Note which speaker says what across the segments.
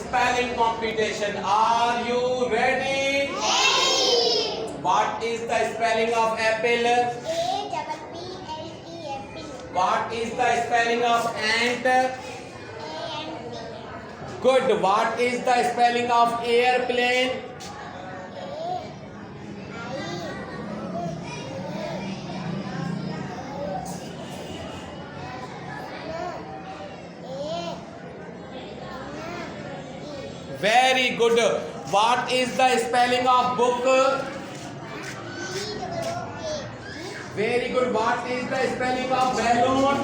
Speaker 1: spelling competition. Are you ready? What is the spelling of apple? What is the spelling of ant? Good. What is the spelling of airplane? Very good. What is the spelling of book? Very good. What is the spelling of balloon?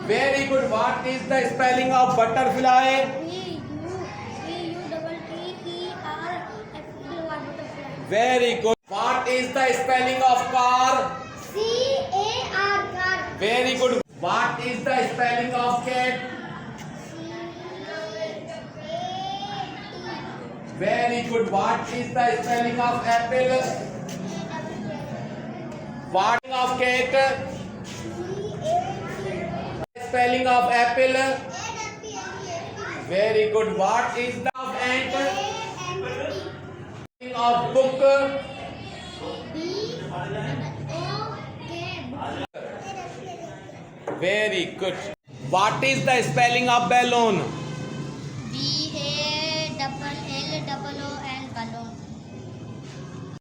Speaker 1: Very good. What is the spelling of butterfly? Very good. What is the spelling of car? Very good. What is the spelling of cat? Very good. What is the spelling of apple? What of cat? Spelling of apple? Very good. What is the of ant? Spelling of book? Very good. What is the spelling of balloon?